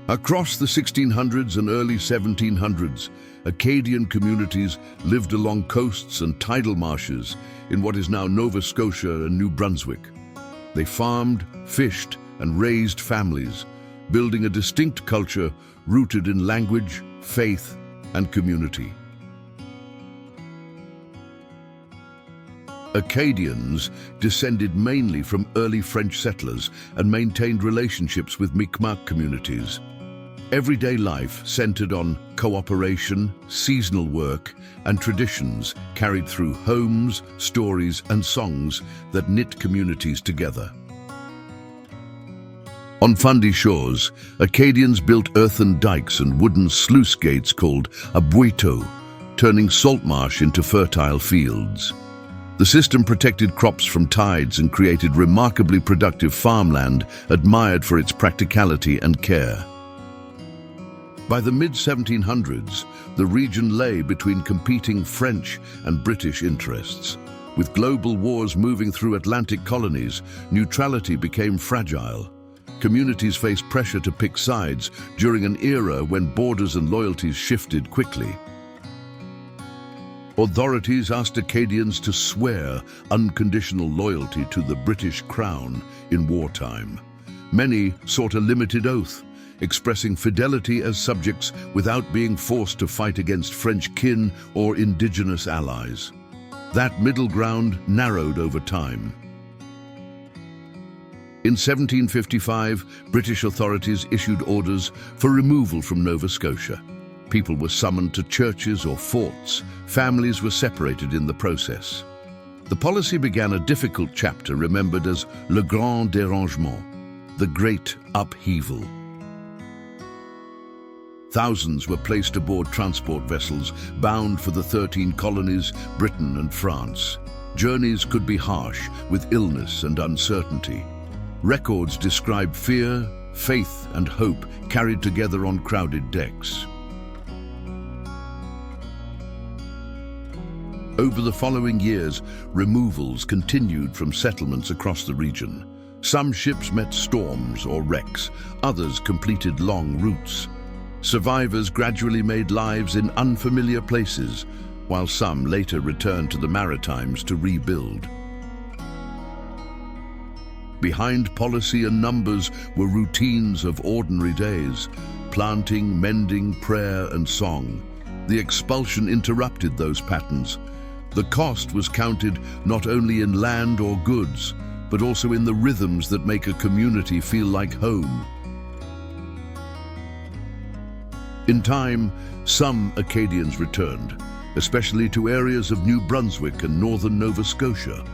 Across the 1600s and early 1700s, Acadian communities lived along coasts and tidal marshes in what is now Nova Scotia and New Brunswick. They farmed, fished, and raised families, building a distinct culture rooted in language, faith, and community. Acadians descended mainly from early French settlers and maintained relationships with Mi'kmaq communities. Everyday life centered on cooperation, seasonal work, and traditions carried through homes, stories, and songs that knit communities together. On Fundy shores, Acadians built earthen dikes and wooden sluice gates called abueto, turning salt marsh into fertile fields. The system protected crops from tides and created remarkably productive farmland admired for its practicality and care. By the mid-1700s, the region lay between competing French and British interests. With global wars moving through Atlantic colonies, neutrality became fragile. Communities faced pressure to pick sides during an era when borders and loyalties shifted quickly. Authorities asked Acadians to swear unconditional loyalty to the British Crown in wartime. Many sought a limited oath, expressing fidelity as subjects without being forced to fight against French kin or indigenous allies. That middle ground narrowed over time. In 1755, British authorities issued orders for removal from Nova Scotia. People were summoned to churches or forts. Families were separated in the process. The policy began a difficult chapter remembered as Le Grand Dérangement, the Great Upheaval. Thousands were placed aboard transport vessels bound for the 13 colonies, Britain and France. Journeys could be harsh, with illness and uncertainty. Records describe fear, faith and hope carried together on crowded decks. Over the following years, removals continued from settlements across the region. Some ships met storms or wrecks, others completed long routes. Survivors gradually made lives in unfamiliar places, while some later returned to the Maritimes to rebuild. Behind policy and numbers were routines of ordinary days: planting, mending, prayer, and song. The expulsion interrupted those patterns. The cost was counted not only in land or goods, but also in the rhythms that make a community feel like home. In time, some Acadians returned, especially to areas of New Brunswick and northern Nova Scotia.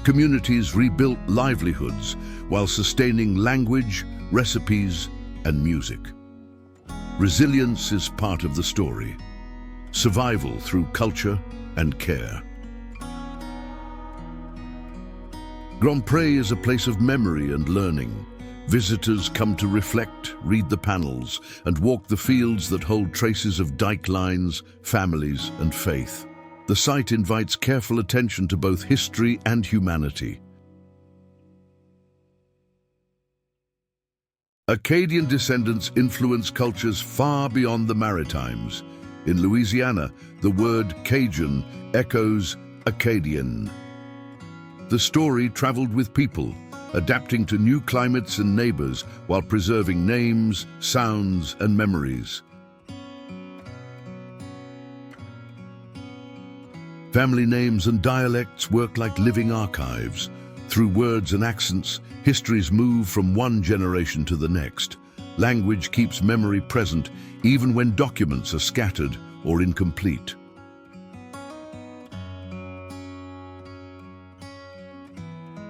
Communities rebuilt livelihoods while sustaining language, recipes, and music. Resilience is part of the story. Survival through culture and care. Grand-Pré is a place of memory and learning. Visitors come to reflect, read the panels, and walk the fields that hold traces of dike lines, families, and faith. The site invites careful attention to both history and humanity. Acadian descendants influence cultures far beyond the Maritimes. In Louisiana, the word Cajun echoes Acadian. The story traveled with people, adapting to new climates and neighbors while preserving names, sounds, and memories. Family names and dialects work like living archives. Through words and accents, histories move from one generation to the next. Language keeps memory present even when documents are scattered or incomplete.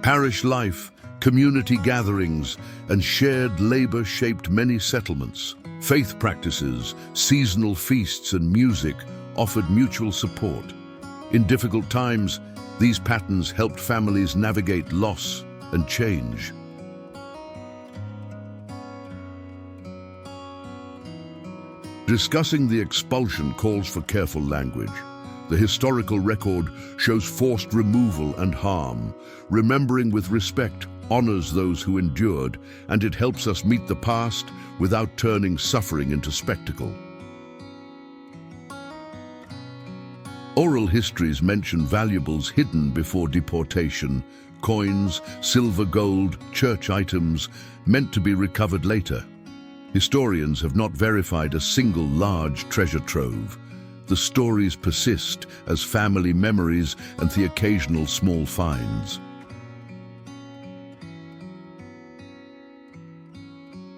Parish life, community gatherings, and shared labor shaped many settlements. Faith practices, seasonal feasts, and music offered mutual support. In difficult times, these patterns helped families navigate loss and change. Discussing the expulsion calls for careful language. The historical record shows forced removal and harm. Remembering with respect honors those who endured, and it helps us meet the past without turning suffering into spectacle. Oral histories mention valuables hidden before deportation, coins, silver, gold, church items, meant to be recovered later. Historians have not verified a single large treasure trove. The stories persist as family memories and the occasional small finds.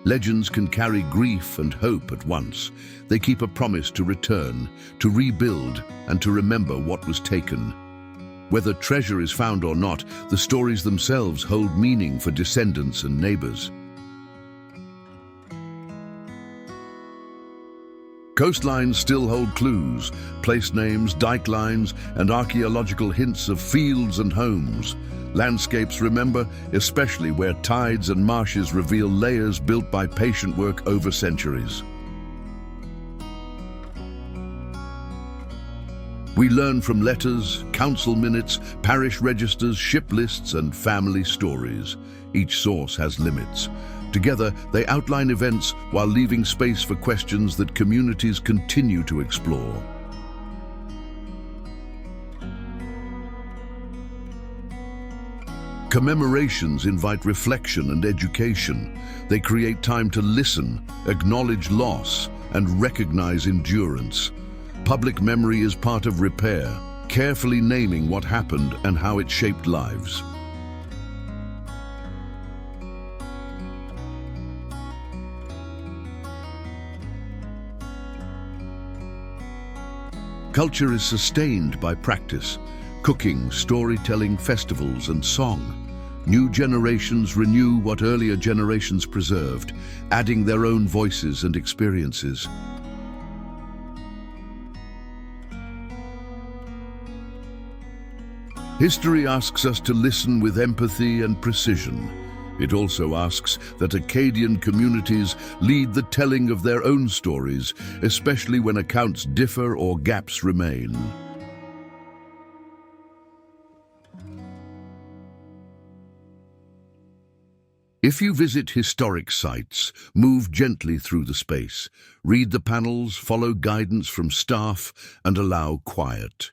Legends can carry grief and hope at once. They keep a promise to return, to rebuild, and to remember what was taken. Whether treasure is found or not, the stories themselves hold meaning for descendants and neighbors. Coastlines still hold clues, place names, dike lines, and archaeological hints of fields and homes. Landscapes remember, especially where tides and marshes reveal layers built by patient work over centuries. We learn from letters, council minutes, parish registers, ship lists, and family stories. Each source has limits. Together, they outline events while leaving space for questions that communities continue to explore. Commemorations invite reflection and education. They create time to listen, acknowledge loss, and recognize endurance. Public memory is part of repair, carefully naming what happened and how it shaped lives. Culture is sustained by practice, cooking, storytelling, festivals, and song. New generations renew what earlier generations preserved, adding their own voices and experiences. History asks us to listen with empathy and precision. It also asks that Acadian communities lead the telling of their own stories, especially when accounts differ or gaps remain. If you visit historic sites, move gently through the space. Read the panels, follow guidance from staff, and allow quiet.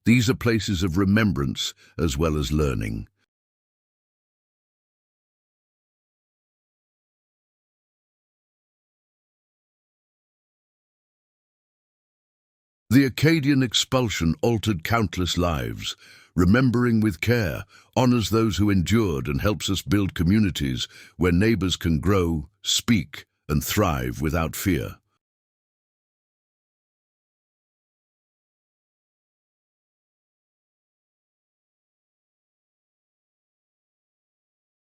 These are places of remembrance as well as learning. The Acadian Expulsion altered countless lives. Remembering with care honors those who endured and helps us build communities where neighbors can grow, speak, and thrive without fear.